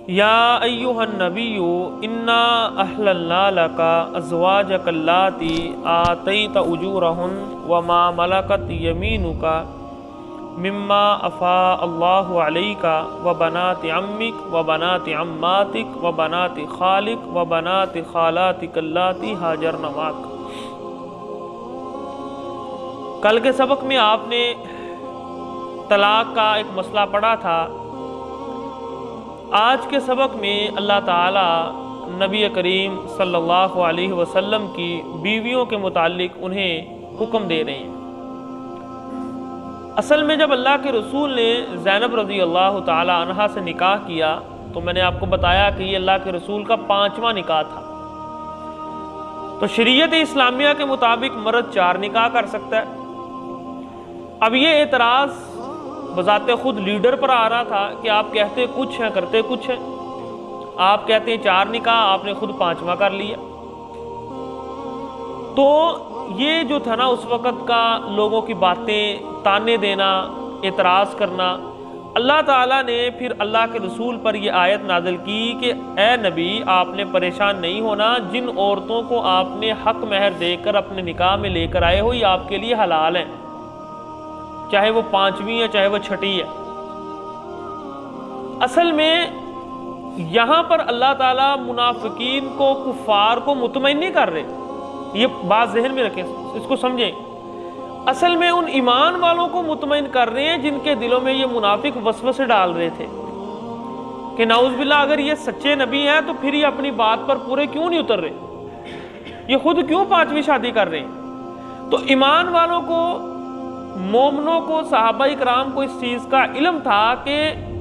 یا ایہا النبی انا احللنا لک ازواجک اللاتی آتیت اجورہن وما ملکت یمینک مما افاء اللہ علیک وبنات عمک وبنات عماتک وبنات خالک وبنات خالاتک اللاتی ہاجرن معک۔ کل کے سبق میں آپ نے طلاق کا ایک مسئلہ پڑھا تھا۔ آج کے سبق میں اللہ تعالی نبی کریم صلی اللہ علیہ وسلم کی بیویوں کے متعلق انہیں حکم دے رہے ہیں۔ اصل میں جب اللہ کے رسول نے زینب رضی اللہ تعالی عنہا سے نکاح کیا تو میں نے آپ کو بتایا کہ یہ اللہ کے رسول کا 5واں نکاح تھا۔ تو شریعت اسلامیہ کے مطابق مرد 4 نکاح کر سکتا ہے۔ اب یہ اعتراض بذات خود لیڈر پر آ رہا تھا کہ آپ کہتے کچھ ہیں کرتے کچھ ہیں، آپ کہتے ہیں 4 نکاح، آپ نے خود 5واں کر لیا۔ تو یہ جو تھا نا اس وقت کا لوگوں کی باتیں تانے دینا، اعتراض کرنا، اللہ تعالیٰ نے پھر اللہ کے رسول پر یہ آیت نازل کی کہ اے نبی آپ نے پریشان نہیں ہونا، جن عورتوں کو آپ نے حق مہر دے کر اپنے نکاح میں لے کر آئے ہو یہ آپ کے لیے حلال ہیں، چاہے وہ 5ویں ہے چاہے وہ 6ٹھی ہے۔ اصل میں یہاں پر اللہ تعالیٰ منافقین کو، کفار کو مطمئن نہیں کر رہے، یہ بات ذہن میں رکھیں، اس کو سمجھیں۔ اصل میں ان ایمان والوں کو مطمئن کر رہے ہیں جن کے دلوں میں یہ منافق وسوسے ڈال رہے تھے کہ نعوذ باللہ اگر یہ سچے نبی ہیں تو پھر یہ اپنی بات پر پورے کیوں نہیں اتر رہے، یہ خود کیوں 5ویں شادی کر رہے ہیں۔ تو ایمان والوں کو، مومنوں کو، صحابہ اکرام کو اس چیز کا علم تھا کہ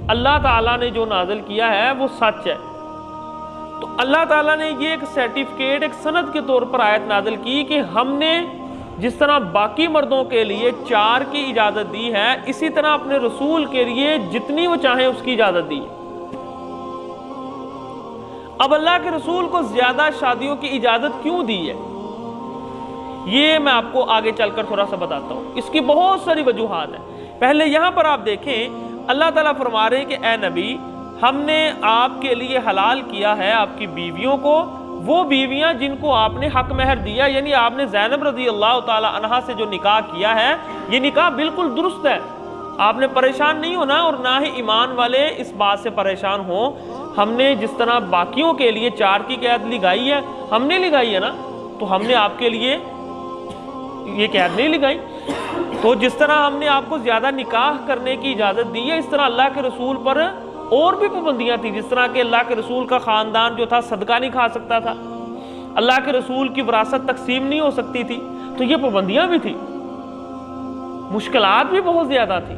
اللہ تعالیٰ نے جو نازل کیا ہے وہ سچ ہے۔ تو اللہ تعالیٰ نے یہ ایک سرٹیفکیٹ، ایک سند کے طور پر آیت نازل کی کہ ہم نے جس طرح باقی مردوں کے لیے 4 کی اجازت دی ہے اسی طرح اپنے رسول کے لیے جتنی وہ چاہیں اس کی اجازت دی۔ اب اللہ کے رسول کو زیادہ شادیوں کی اجازت کیوں دی ہے یہ میں آپ کو آگے چل کر تھوڑا سا بتاتا ہوں۔ اس کی بہت ساری وجوہات ہیں۔ پہلے یہاں پر آپ دیکھیں اللہ تعالیٰ فرما رہے ہیں کہ اے نبی ہم نے آپ کے لیے حلال کیا ہے آپ کی بیویوں کو، وہ بیویاں جن کو آپ نے حق مہر دیا، یعنی آپ نے زینب رضی اللہ تعالی عنہا سے جو نکاح کیا ہے یہ نکاح بالکل درست ہے، آپ نے پریشان نہیں ہونا اور نہ ہی ایمان والے اس بات سے پریشان ہوں۔ ہم نے جس طرح باقیوں کے لیے 4 کی قید لگائی ہے، ہم نے لگائی ہے نا، تو ہم نے آپ کے لیے یہ قید نہیں لگائی۔ تو جس طرح ہم نے آپ کو زیادہ نکاح کرنے کی اجازت دی ہے اس طرح اللہ کے رسول پر اور بھی پابندیاں تھیں، جس طرح کہ اللہ کے رسول کا خاندان جو تھا صدقہ نہیں کھا سکتا تھا، اللہ کے رسول کی وراثت تقسیم نہیں ہو سکتی تھی، تو یہ پابندیاں بھی تھیں، مشکلات بھی بہت زیادہ تھی۔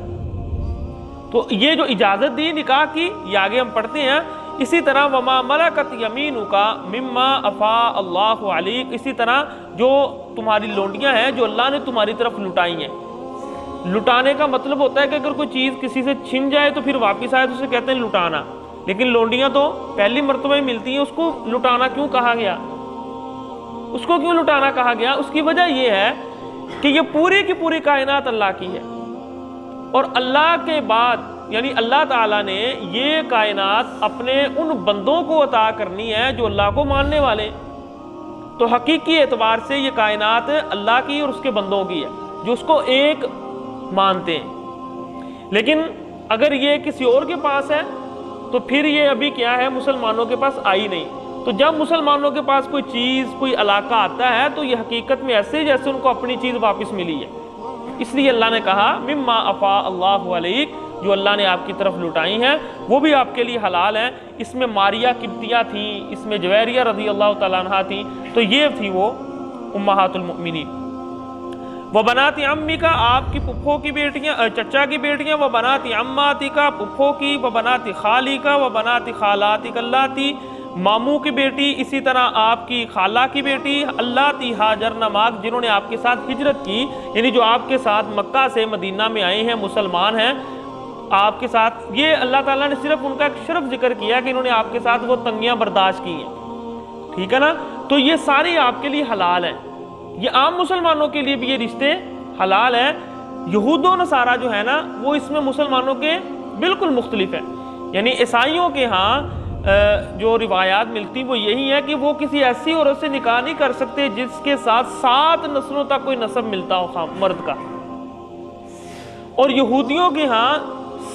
تو یہ جو اجازت دی نکاح کی یہ آگے ہم پڑھتے ہیں۔ اسی طرح وما ملکت یمینک مما افاء اللہ علیک، اسی طرح جو تمہاری لونڈیاں ہیں جو اللہ نے تمہاری طرف لٹائی ہیں۔ لٹانے کا مطلب ہوتا ہے کہ اگر کوئی چیز کسی سے چھن جائے تو پھر واپس آئے تو اسے کہتے ہیں لٹانا، لیکن لونڈیاں تو پہلی مرتبہ ہی ملتی ہیں، اس کو لٹانا کیوں کہا گیا؟ اس کو کیوں لٹانا کہا گیا؟ اس کی وجہ یہ ہے کہ یہ پوری کی پوری کائنات اللہ کی ہے، اور اللہ کے بعد یعنی اللہ تعالیٰ نے یہ کائنات اپنے ان بندوں کو عطا کرنی ہے جو اللہ کو ماننے والے، تو حقیقی اعتبار سے یہ کائنات اللہ کی اور اس کے بندوں کی ہے جو اس کو ایک مانتے ہیں۔ لیکن اگر یہ کسی اور کے پاس ہے تو پھر یہ ابھی کیا ہے مسلمانوں کے پاس آئی نہیں۔ تو جب مسلمانوں کے پاس کوئی چیز، کوئی علاقہ آتا ہے تو یہ حقیقت میں ایسے جیسے ان کو اپنی چیز واپس ملی ہے۔ اس لیے اللہ نے کہا مما افاء اللہ علیک، جو اللہ نے آپ کی طرف لٹائی ہیں وہ بھی آپ کے لیے حلال ہیں۔ اس میں ماریہ قبطیہ تھیں، اس میں جویریہ رضی اللہ تعالیٰ عنہ تھیں، تو یہ تھی وہ امہات المؤمنین۔ وہ بنات عمی کا، آپ کی پھپھو کی بیٹیاں، چچا کی بیٹیاں، وہ بنات عماتی کا، پھپھو کی، وہ بنات خالی کا، وہ بنات خالاتی کلاتی، ماموں کی بیٹی، اسی طرح آپ کی خالہ کی بیٹی، اللہ تی ہاجرن معک، جنہوں نے آپ کے ساتھ ہجرت کی، یعنی جو آپ کے ساتھ مکہ سے مدینہ میں آئے ہیں، مسلمان ہیں آپ کے ساتھ۔ یہ اللہ تعالیٰ نے صرف ان کا ایک شرف ذکر کیا کہ انہوں نے آپ کے ساتھ وہ تنگیاں برداشت کی ہیں، ٹھیک ہے نا؟ تو یہ ساری آپ کے لیے حلال ہیں، یہ عام مسلمانوں کے لیے بھی یہ رشتے حلال ہیں۔ یہود و نصارہ جو ہے نا وہ اس میں مسلمانوں کے بالکل مختلف ہیں، یعنی عیسائیوں کے ہاں جو روایات ملتی وہ یہی ہے کہ وہ کسی ایسی عورت سے نکاح نہیں کر سکتے جس کے ساتھ 7 نسلوں تک کوئی نسب ملتا ہو مرد کا. اور یہودیوں کے ہاں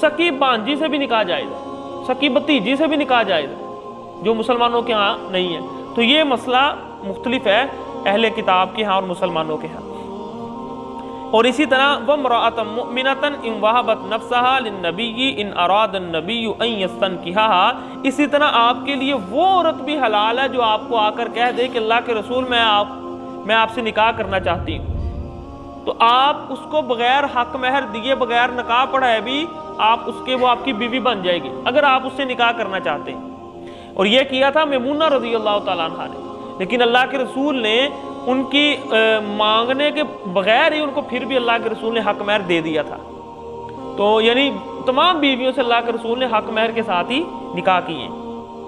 سکی بانجی سے بھی نکاح جائز ہے، سکی بھتیجی سے بھی نکاح جائز ہے، جو مسلمانوں کے ہاں نہیں ہے. تو یہ مسئلہ مختلف ہے اہل کتاب کے ہاں اور مسلمانوں کے ہاں. اور اسی طرح وَامْرَأَةً مُؤْمِنَةً إِنْ وَهَبَتْ نَفْسَهَا لِلنَّبِيِّ إِنْ أَرَادَ النَّبِيُّ أَنْ يَسْتَنْكِحَهَا. اسی طرح آپ کے لیے وہ عورت بھی حلال ہے جو آپ کو آ کر کہہ دے کہ اللہ کے رسول میں آپ سے نکاح کرنا چاہتی ہوں، تو آپ اس کو بغیر حق مہر دیے، بغیر نکاح پڑھائے بھی آپ اس کے وہ آپ کی بیوی بن جائے گی اگر آپ اس سے نکاح کرنا چاہتے ہیں. اور یہ کیا تھا میمونہ رضی اللہ تعالیٰ عنہ نے، لیکن اللہ کے رسول نے ان کی مانگنے کے بغیر ہی ان کو پھر بھی اللہ کے رسول نے حق مہر دے دیا تھا. تو یعنی تمام بیویوں سے اللہ کے رسول نے حق مہر کے ساتھ ہی نکاح کیے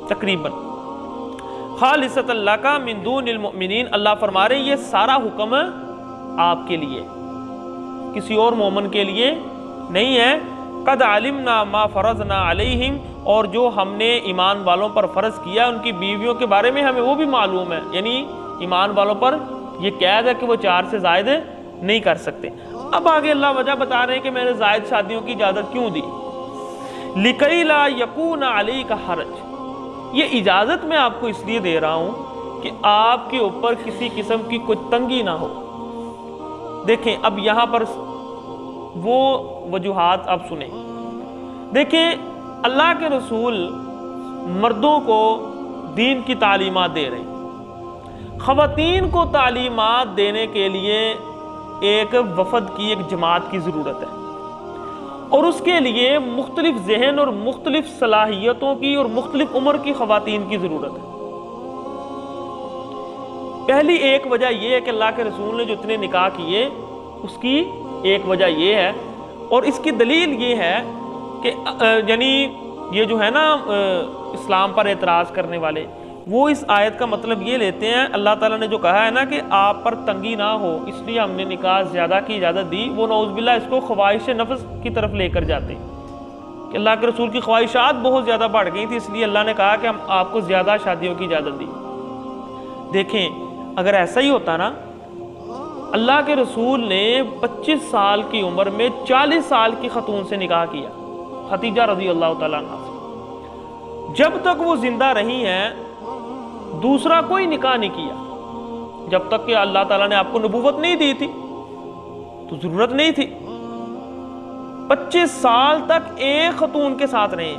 تقریباً. خالصۃ لک من دون المؤمنین، اللہ فرما رہے ہیں یہ سارا حکم آپ کے لیے، کسی اور مومن کے لیے نہیں ہے. قد علمنا ما فرضنا علیہم، اور جو ہم نے ایمان والوں پر فرض کیا ان کی بیویوں کے بارے میں ہمیں وہ بھی معلوم ہے. یعنی ایمان والوں پر یہ قید ہے کہ وہ 4 سے زائد نہیں کر سکتے. اب آگے اللہ وجہ بتا رہے ہیں کہ میں نے زائد شادیوں کی اجازت کیوں دی. لِكَيْ لَا يَكُونَ عَلَيْكَ حَرَجٌ، یہ اجازت میں آپ کو اس لیے دے رہا ہوں کہ آپ کے اوپر کسی قسم کی کوئی تنگی نہ ہو. دیکھیں اب یہاں پر وہ وجوہات آپ سنیں. دیکھیں اللہ کے رسول مردوں کو دین کی تعلیمات دے رہے ہیں، خواتین کو تعلیمات دینے کے لیے ایک وفد کی، ایک جماعت کی ضرورت ہے، اور اس کے لیے مختلف ذہن اور مختلف صلاحیتوں کی اور مختلف عمر کی خواتین کی ضرورت ہے. پہلی ایک وجہ یہ ہے کہ اللہ کے رسول نے جو اتنے نکاح کیے اس کی ایک وجہ یہ ہے، اور اس کی دلیل یہ ہے کہ یعنی یہ جو ہے نا اسلام پر اعتراض کرنے والے، وہ اس آیت کا مطلب یہ لیتے ہیں اللہ تعالیٰ نے جو کہا ہے نا کہ آپ پر تنگی نہ ہو اس لیے ہم نے نکاح زیادہ کی اجازت دی، وہ نعوذ باللہ اس کو خواہش نفس کی طرف لے کر جاتے ہیں کہ اللہ کے رسول کی خواہشات بہت زیادہ بڑھ گئی تھی اس لیے اللہ نے کہا کہ ہم آپ کو زیادہ شادیوں کی اجازت دی. دیکھیں اگر ایسا ہی ہوتا نا، اللہ کے رسول نے 25 سال کی عمر میں 40 سال کی خاتون سے نکاح کیا، خدیجہ رضی اللہ تعالیٰ عنہ سے. جب تک وہ زندہ رہی ہیں دوسرا کوئی نکاح نہیں کیا، جب تک کہ اللہ تعالیٰ نے آپ کو نبوت نہیں دی تھی تو ضرورت نہیں تھی. 25 سال تک ایک خاتون کے ساتھ رہے،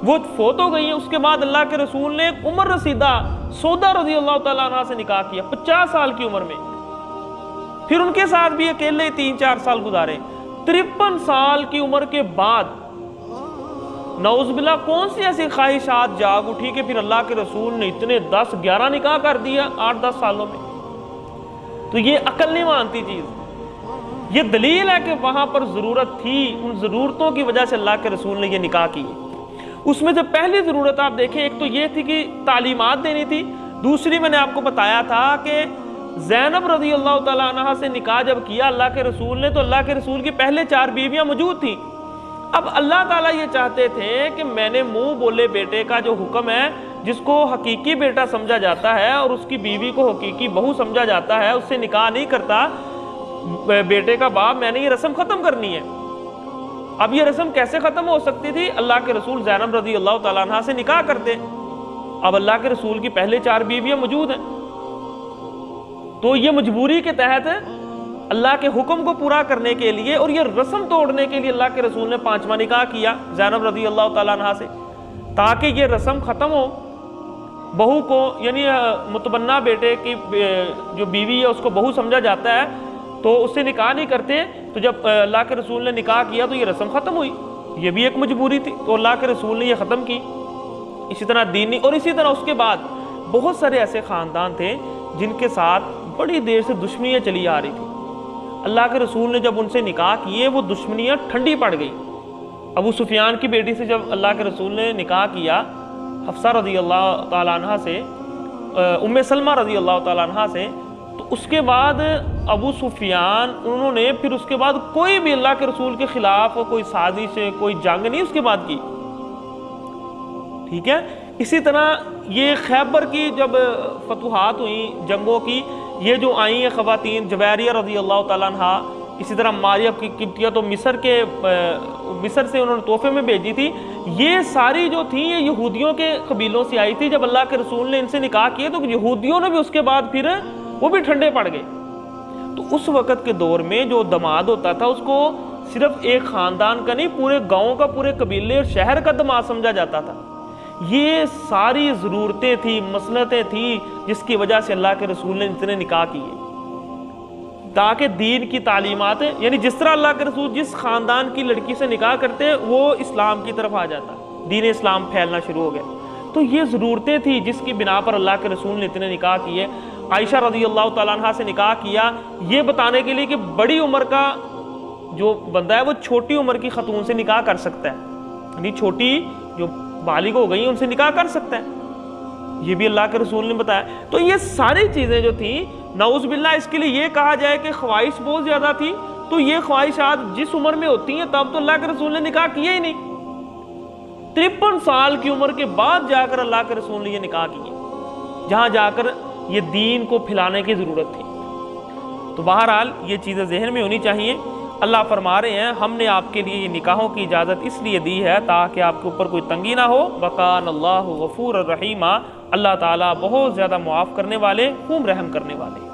وہ فوت ہو گئی ہیں. اس کے بعد اللہ کے رسول نے ایک عمر رسیدہ سودا رضی اللہ تعالیٰ عنہ سے نکاح کیا 50 سال کی عمر میں، پھر ان کے ساتھ بھی اکیلے 3-4 سال گزارے. 53 سال کی عمر کے بعد نعوذ باللہ کون سی ایسی خواہشات جاگ اٹھی کہ پھر اللہ کے رسول نے اتنے 10-11 نکاح کر دیا 8-10 سالوں میں. تو یہ عقل نہیں مانتی چیز. یہ دلیل ہے کہ وہاں پر ضرورت تھی، ان ضرورتوں کی وجہ سے اللہ کے رسول نے یہ نکاح کی. اس میں سے پہلی ضرورت آپ دیکھیں ایک تو یہ تھی کہ تعلیمات دینی تھی، دوسری میں نے آپ کو بتایا تھا کہ زینب رضی اللہ تعالیٰ عنہ سے نکاح جب کیا اللہ کے رسول نے تو اللہ کے رسول کی پہلے 4 بیویاں موجود تھیں. اب اللہ تعالیٰ یہ چاہتے تھے کہ میں نے منہ بولے بیٹے کا جو حکم ہے، جس کو حقیقی بیٹا سمجھا جاتا ہے اور اس کی بیوی کو حقیقی بہو سمجھا جاتا ہے، اس سے نکاح نہیں کرتا بیٹے کا باپ، میں نے یہ رسم ختم کرنی ہے. اب یہ رسم کیسے ختم ہو سکتی تھی؟ اللہ کے رسول زینب رضی اللہ تعالیٰ عنہ سے نکاح کرتے. اب اللہ کے رسول کی پہلے 4 بیویاں موجود ہیں، تو یہ مجبوری کے تحت اللہ کے حکم کو پورا کرنے کے لیے اور یہ رسم توڑنے کے لیے اللہ کے رسول نے 5واں نکاح کیا زینب رضی اللہ تعالیٰ عنہ سے، تاکہ یہ رسم ختم ہو. بہو کو یعنی متبنہ بیٹے کی جو بیوی ہے اس کو بہو سمجھا جاتا ہے تو اس سے نکاح نہیں کرتے. تو جب اللہ کے رسول نے نکاح کیا تو یہ رسم ختم ہوئی، یہ بھی ایک مجبوری تھی تو اللہ کے رسول نے یہ ختم کی. اسی طرح دینی، اور اسی طرح اس کے بعد بہت سارے ایسے خاندان تھے جن کے ساتھ بڑی دیر سے دشمنیاں چلی آ رہی تھی. اللہ کے رسول نے جب ان سے نکاح کیے وہ دشمنیاں ٹھنڈی پڑ گئی. ابو سفیان کی بیٹی سے جب اللہ کے رسول نے نکاح کیا حفصہ رضی اللہ تعالیٰ عنہ سے، ام سلمہ رضی اللہ تعالیٰ عنہ سے، تو اس کے بعد ابو سفیان انہوں نے پھر اس کے بعد کوئی بھی اللہ کے رسول کے خلاف کوئی سازش کوئی جنگ نہیں اس کے بعد کی. ٹھیک ہے. اسی طرح یہ خیبر کی جب فتوحات ہوئیں جنگوں کی، یہ جو آئیں ہیں خواتین، جویریہ رضی اللہ تعالیٰ عنہ، اسی طرح ماریہ کی قبطیہ تو مصر سے انہوں نے تحفے میں بھیجی تھی. یہ ساری جو تھیں یہ یہودیوں کے قبیلوں سے آئی تھی. جب اللہ کے رسول نے ان سے نکاح کیے تو یہودیوں نے بھی اس کے بعد پھر وہ بھی ٹھنڈے پڑ گئے. تو اس وقت کے دور میں جو داماد ہوتا تھا اس کو صرف ایک خاندان کا نہیں، پورے گاؤں کا، پورے قبیلے اور شہر کا داماد سمجھا جاتا تھا. یہ ساری ضرورتیں تھیں، مصلحتیں تھیں جس کی وجہ سے اللہ کے رسول نے اتنے نکاح کیے، تاکہ دین کی تعلیمات، یعنی جس طرح اللہ کے رسول جس خاندان کی لڑکی سے نکاح کرتے وہ اسلام کی طرف آ جاتا، دین اسلام پھیلنا شروع ہو گیا. تو یہ ضرورتیں تھیں جس کی بنا پر اللہ کے رسول نے اتنے نکاح کیے. عائشہ رضی اللہ تعالیٰ عنہ سے نکاح کیا یہ بتانے کے لیے کہ بڑی عمر کا جو بندہ ہے وہ چھوٹی عمر کی خاتون سے نکاح کر سکتا ہے، یعنی چھوٹی جو بالغ ہو گئی ان سے نکاح کر سکتا ہے، یہ بھی اللہ کے رسول نے بتایا. تو یہ ساری چیزیں جو تھیں، نعوذ باللہ اس کے لیے یہ کہا جائے کہ خواہش بہت زیادہ تھی، تو یہ خواہشات جس عمر میں ہوتی ہیں تب تو اللہ کے رسول نے نکاح کیا ہی نہیں. 53 سال کی عمر کے بعد جا کر اللہ کے رسول نے یہ نکاح کیے، جہاں جا کر یہ دین کو پھیلانے کی ضرورت تھی. تو بہرحال یہ چیزیں ذہن میں ہونی چاہیے. اللہ فرما رہے ہیں ہم نے آپ کے لیے یہ نکاحوں کی اجازت اس لیے دی ہے تاکہ آپ کے اوپر کوئی تنگی نہ ہو. وَقَانَ اللَّهُ غَفُورًا رَحِيمًا، اللہ تعالیٰ بہت زیادہ معاف کرنے والے، خوب رحم کرنے والے.